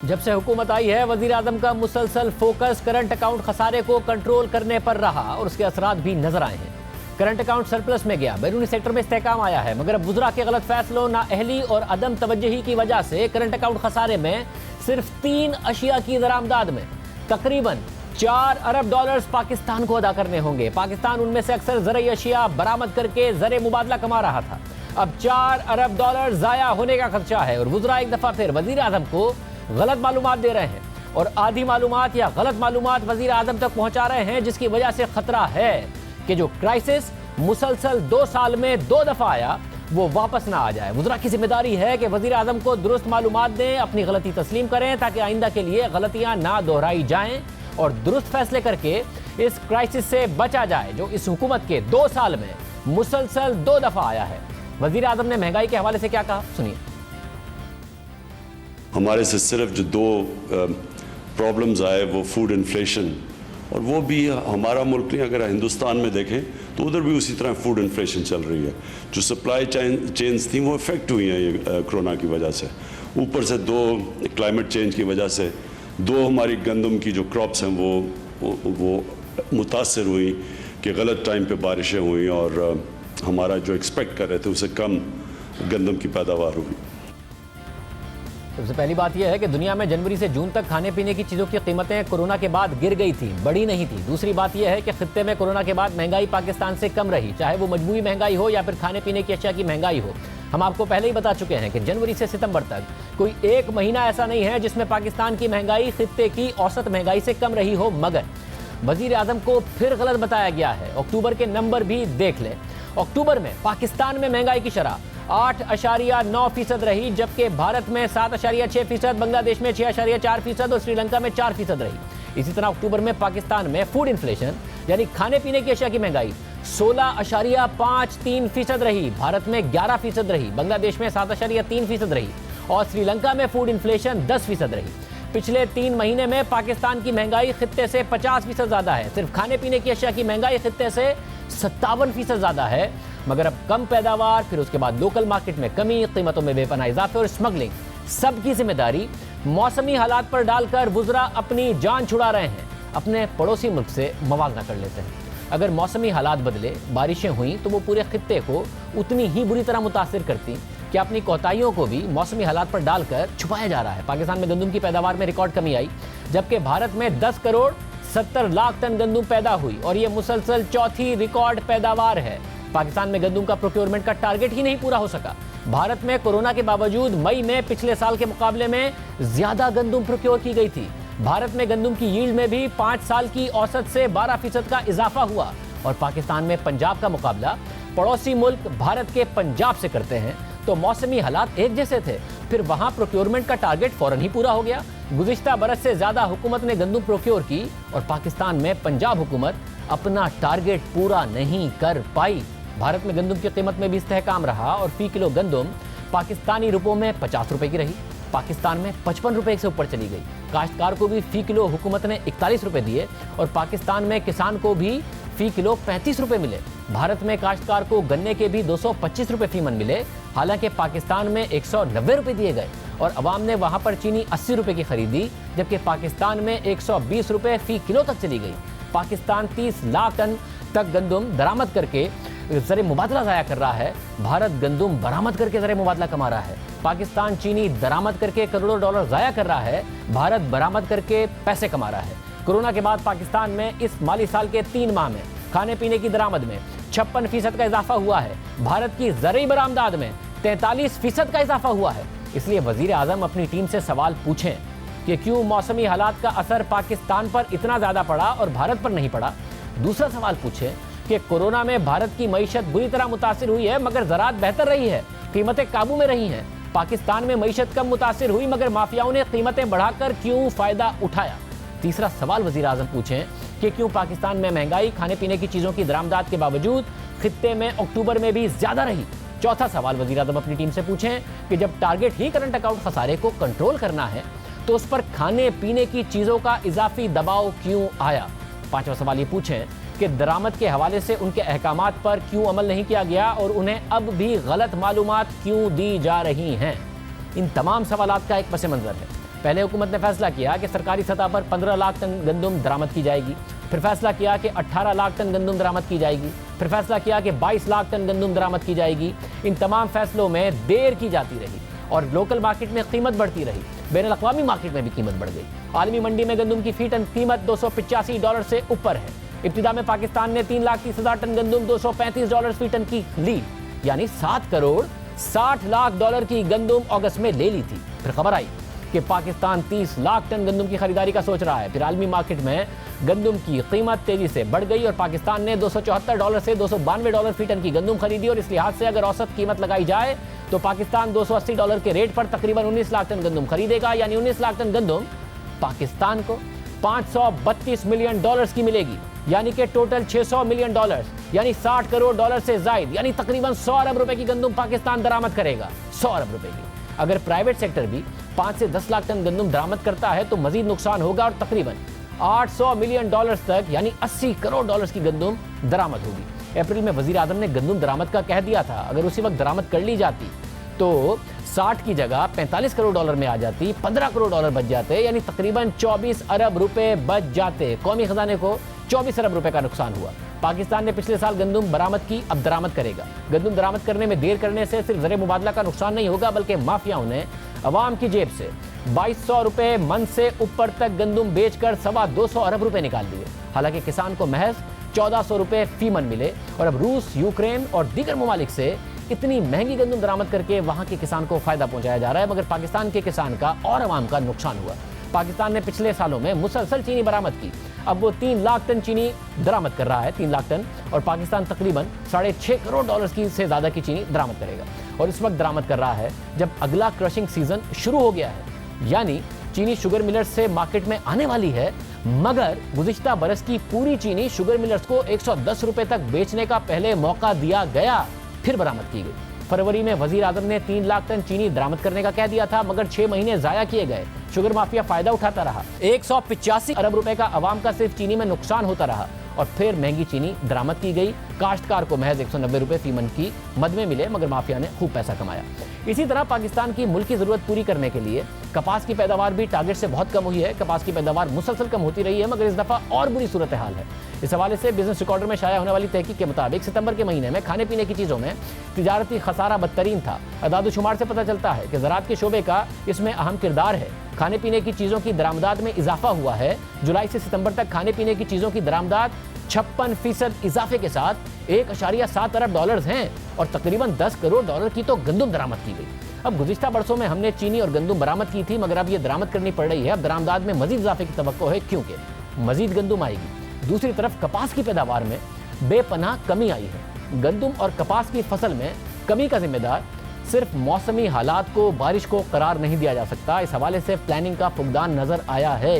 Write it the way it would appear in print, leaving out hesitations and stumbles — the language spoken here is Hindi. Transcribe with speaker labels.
Speaker 1: जब से हुकूमत आई है, वजीर आजम का मुसलसल फोकस करंट अकाउंट खसारे को कंट्रोल करने पर रहा और उसके असरात भी नजर आए हैं। करंट अकाउंट सरप्लस में गया, बैरूनी सेक्टर में इस्तेहकाम आया है, मगर अब वुज़रा के गलत फैसलों, नाअहली और अदम तवज्जुही की वजह से करंट अकाउंट खसारे में सिर्फ 3 अशिया की दरामदाद में तकरीबन $4 अरब पाकिस्तान को अदा करने होंगे। पाकिस्तान उनमें से अक्सर ज़रई अशिया बरामद करके ज़र मुबादला कमा रहा था। अब $4 अरब ज़ाया होने का खदशा है और वुज़रा एक दफ़ा फिर वज़ीर आज़म को गलत मालूमात दे रहे हैं और आधी मालूमात या गलत मालूमात वज़ीर आज़म तक पहुंचा रहे हैं, जिसकी वजह से खतरा है कि जो क्राइसिस मुसलसल 2 साल में 2 दफ़ा आया वो वापस ना आ जाए। वुज़रा की जिम्मेदारी है कि वज़ीर आज़म को दुरुस्त मालूमात दें, अपनी गलती तस्लीम करें ताकि आइंदा के लिए गलतियां ना दोहराई जाएं और दुरुस्त फैसले करके इस क्राइसिस से बचा जाए जो इस हुकूमत के 2 साल में मुसलसल 2 दफ़ा आया है। वज़ीर आज़म ने महंगाई के हवाले से क्या कहा, सुनिए।
Speaker 2: हमारे से सिर्फ जो 2 प्रॉब्लम्स आए वो फूड इन्फ्लेशन, और वो भी हमारा मुल्क नहीं, अगर हिंदुस्तान में देखें तो उधर भी उसी तरह फूड इन्फ्लेशन चल रही है। जो सप्लाई चेन्स थी वो इफेक्ट हुई हैं ये कोरोना की वजह से। ऊपर से 2 क्लाइमेट चेंज की वजह से 2 हमारी गंदम की जो क्रॉप्स हैं वो मुतासर हुई कि गलत टाइम पे बारिशें हुई और हमारा जो एक्सपेक्ट कर रहे थे उससे कम गंदम की पैदावार हुई।
Speaker 1: सबसे पहली बात यह है कि दुनिया में जनवरी से जून तक खाने पीने की चीज़ों की कीमतें कोरोना के बाद गिर गई थी, बढ़ी नहीं थी। दूसरी बात यह है कि खित्ते में कोरोना के बाद महंगाई पाकिस्तान से कम रही, चाहे वो मजबूरी महंगाई हो या फिर खाने पीने की अशिया की महंगाई हो। हम आपको पहले ही बता चुके हैं कि जनवरी से सितंबर तक कोई एक महीना ऐसा नहीं है जिसमें पाकिस्तान की महंगाई खित्ते की औसत महंगाई से कम रही हो। मगर वजीर आजम को फिर गलत बताया गया है। अक्टूबर के नंबर भी देख लें। अक्टूबर में पाकिस्तान में महंगाई की शरह 8.9% रही, जबकि भारत में 7.6%, बांग्लादेश में 6.4% और श्रीलंका में 4% रही। इसी तरह अक्टूबर में पाकिस्तान में फूड इन्फ्लेशन यानी खाने पीने की अशिया की महंगाई 16.53% रही, भारत में 11% रही, बांग्लादेश में 7.3% रही और श्रीलंका में फूड इन्फ्लेशन 10% रही। पिछले 3 महीने में पाकिस्तान की महंगाई खित्ते से 50% ज्यादा है। सिर्फ खाने पीने की अशिया की महंगाई खित्ते से 57% ज्यादा है। मगर अब कम पैदावार, फिर उसके बाद लोकल मार्केट में कमी, कीमतों में बेपनाह इजाफे और स्मगलिंग, सबकी जिम्मेदारी मौसमी हालात पर डालकर वुज़रा अपनी जान छुड़ा रहे हैं। अपने पड़ोसी मुल्क से मवाजना कर लेते हैं। अगर मौसमी हालात बदले, बारिशें हुई तो वो पूरे खित्ते को उतनी ही बुरी तरह मुतासिर करती कि अपनी कोताहियों को भी मौसमी हालात पर डालकर छुपाया जा रहा है। पाकिस्तान में गंदम की पैदावार में रिकॉर्ड कमी आई, जबकि भारत में 10 करोड़ 70 लाख टन गंदम पैदा हुई और ये मुसलसल चौथी रिकॉर्ड पैदावार है। पाकिस्तान में गंदम का प्रोक्योरमेंट का टारगेट ही नहीं पूरा हो सका। भारत में कोरोना के बावजूद मई में पिछले साल के मुकाबले में ज्यादा गंदम प्रोक्योर की गई थी। भारत में गंदम की यील्ड में भी 5 साल की औसत से 12% का इजाफा हुआ और पाकिस्तान में पंजाब का मुकाबला पड़ोसी मुल्क भारत के पंजाब से करते हैं तो मौसमी हालात एक जैसे थे, फिर वहां प्रोक्योरमेंट का टारगेट फौरन ही पूरा हो गया। गुज़िश्ता बरस से ज्यादा हुकूमत ने गंदम प्रोक्योर की और पाकिस्तान में पंजाब हुकूमत अपना टारगेट पूरा नहीं कर पाई। भारत में गंदम की कीमत में भी इस्तेहकाम रहा और फी किलो गंदम पाकिस्तानी रुपयों में 50 रुपए की रही, पाकिस्तान में 55 रुपए से ऊपर चली गई। काश्तकार को भी फी किलो हुकूमत ने 41 रुपए दिए और पाकिस्तान में किसान को भी फी किलो 35 रुपए मिले। भारत में काश्तकार को गन्ने के भी 225 रुपए फी मन मिले, हालांकि पाकिस्तान में 190 रुपए दिए गए और अवाम ने वहां पर चीनी 80 रुपए की खरीदी, जबकि पाकिस्तान में 120 रुपए फी किलो तक चली गई। पाकिस्तान 30 लाख टन तक गंदम दरामद करके ज़र मुबादला ज़ाया कर रहा है, भारत गंदम बरामद करके ज़र मुबादला कमा रहा है। पाकिस्तान चीनी दरामद करके करोड़ों डॉलर ज़ाया कर रहा है, भारत बरामद करके पैसे कमा रहा है। कोरोना के बाद पाकिस्तान में इस माली साल के 3 माह में खाने पीने की दरामद में 56% का इजाफा हुआ है, भारत की ज़रई बरामदाद में 43% का इजाफा हुआ है। इसलिए वज़ीर आज़म अपनी टीम से सवाल पूछें कि क्यों मौसमी हालात का असर पाकिस्तान पर इतना ज़्यादा पड़ा और भारत पर नहीं पड़ा। दूसरा सवाल पूछें कि कोरोना में भारत की मईशत बुरी तरह मुतासिर हुई है मगर ज़राअत बेहतर रही है, कीमतें काबू में रही हैं। पाकिस्तान में मईशत कम मुतासिर हुई मगर माफियाओं ने कीमतें बढ़ाकर क्यों फ़ायदा उठाया। तीसरा सवाल वज़ीर आज़म पूछें कि क्यों पाकिस्तान में महंगाई खाने पीने की चीज़ों की दरामदाद के बावजूद खित्ते में अक्टूबर में भी ज़्यादा रही। चौथा सवाल वज़ीर आज़म अपनी टीम से पूछें कि जब टारगेट ही करंट अकाउंट खसारे को कंट्रोल करना है तो उस पर खाने पीने की चीज़ों का इजाफी दबाव क्यों आया। पांचवा सवाल ये पूछें कि दरामद के हवाले से उनके अहकामात पर क्यों अमल नहीं किया गया और उन्हें अब भी गलत मालूमात क्यों दी जा रही हैं। इन तमाम सवालात का एक पस मंज़र है। पहले हुकूमत ने फैसला किया कि सरकारी सतह पर 15 लाख टन गंदम दरामद की जाएगी, फिर फैसला किया कि 18 लाख टन गंदम दरामद की जाएगी, फिर फैसला किया कि 22 लाख टन गंदम दरामद की जाएगी। इन तमाम फैसलों में देर की जाती रही और लोकल मार्केट में कीमत बढ़ती रही। बैनुल-अक़वामी मार्केट में भी कीमत बढ़ गई। आलमी मंडी में गंदम की फी टन कीमत $285 से ऊपर है। इब्तिदा में पाकिस्तान ने 3,30,000 टन गंदम $235 फी टन की ली, यानी $7 करोड़ 60 लाख की गंदम अगस्त में ले ली थी। फिर खबर आई कि पाकिस्तान 30 लाख टन गंदम की खरीदारी का सोच रहा है। फिर आलमी मार्केट में गंदम की कीमत तेजी से बढ़ गई और पाकिस्तान ने $274 से $292 फी टन की गंदम खरीदी। और इस लिहाज से अगर औसत कीमत लगाई जाए तो पाकिस्तान $280 के रेट पर तकरीबन 19 लाख टन गंदम खरीदेगा, यानी 19 लाख टन गंदम पाकिस्तान को $532 मिलियन की मिलेगी, यानी कि टोटल $600 मिलियन, यानी $60 करोड़ से जायद, यानी तकरीबन 100 अरब रुपए की गंदम पाकिस्तान दरामद करेगा। 100 अरब रुपए की। अगर प्राइवेट सेक्टर भी 5 से 10 लाख टन गंदम दरामद करता है तो मजीद नुकसान होगा और तकरीबन $800 मिलियन तक, यानी $80 करोड़ की गंदम दरामद होगी। अप्रैल में वजीर आजम ने गंदम दरामद का कह दिया था। अगर उसी वक्त दरामद कर ली जाती तो 60 की जगह $45 करोड़ में आ जाती, $15 करोड़ बच जाते, यानी तकरीबन 24 अरब रुपए बच जाते। कौमी खजाने को 24 अरब रुपए का नुकसान हुआ। पाकिस्तान ने पिछले साल गंदम बरामद की, अब दरामद करेगा। गंदम दरामद करने में देर करने से सिर्फ ज़र मुबादला का नुकसान नहीं होगा, बल्कि माफियाओं ने अवाम की जेब से 2200 रुपए मन से ऊपर तक गंदम बेचकर 225 अरब रुपए निकाल दिए। हालांकि किसान को महज 1400 रुपए फी मन मिले और अब रूस, यूक्रेन और दीगर ममालिक से इतनी महंगी गंदम दरामद करके वहां के किसान को फायदा पहुंचाया जा रहा है, मगर पाकिस्तान के किसान का और अवाम का नुकसान हुआ। पाकिस्तान ने पिछले सालों में मुसलसल चीनी बरामद की, अब वो 3 लाख टन चीनी दरामद कर रहा है, 3 लाख टन, और पाकिस्तान तकरीबन $6.5 करोड़ की से ज्यादा की चीनी दरामद करेगा। और इस वक्त दरामद कर रहा है जब अगला क्रशिंग सीजन शुरू हो गया है, यानी चीनी शुगर मिलर्स से मार्केट में आने वाली है, मगर गुज़िश्ता बरस की पूरी चीनी शुगर मिलर्स को 110 रुपए तक बेचने का पहले मौका दिया गया, फिर बरामद की गई। फरवरी में वजीर आजम ने 3 लाख टन चीनी दरामद करने का कह दिया था, मगर 6 महीने जाया किए गए। शुगर माफिया फायदा उठाता रहा। 185 अरब रुपए का अवाम का सिर्फ चीनी में नुकसान होता रहा और फिर महंगी चीनी दरामद की गई। काश्तकार को महज 190 रुपए फी मन की मद में मिले, मगर माफिया ने खूब पैसा कमाया। इसी तरह पाकिस्तान की मुल्क की जरूरत पूरी करने के लिए कपास की पैदावार भी टारगेट से बहुत कम हुई है। कपास की पैदावार मुसलसल कम होती रही है, मगर इस दफा और बुरी सूरत हाल है। इस हवाले से बिजनेस रिकॉर्डर में शाया होने वाली तहकीक के मुताबिक सितंबर के महीने में खाने पीने की चीज़ों में तिजारती खसारा बदतरीन था। अदाद-ओ-शुमार से पता चलता है कि ज़राअत के शोबे का इसमें अहम किरदार है। खाने पीने की चीज़ों की दरामदात में इजाफा हुआ है। जुलाई से सितंबर तक खाने पीने की चीज़ों की दरामदात 56% इजाफे के साथ $1.7 अरब हैं और तकरीबन $10 करोड़ की तो गंदम दरामद की गई। अब गुज़िश्ता बरसों में हमने चीनी और गंदम बरामद की थी, मगर अब ये दरामद करनी पड़ रही है। अब दरामदात में मजीद इजाफे की तवक्को है, क्योंकि मजीद गंदम आएगी। दूसरी तरफ कपास की पैदावार में बेपनाह कमी आई है। गंदम और कपास की फसल में कमी का जिम्मेदार सिर्फ मौसमी हालात को, बारिश को करार नहीं दिया जा सकता। इस हवाले से प्लानिंग का फुकदान नजर आया है।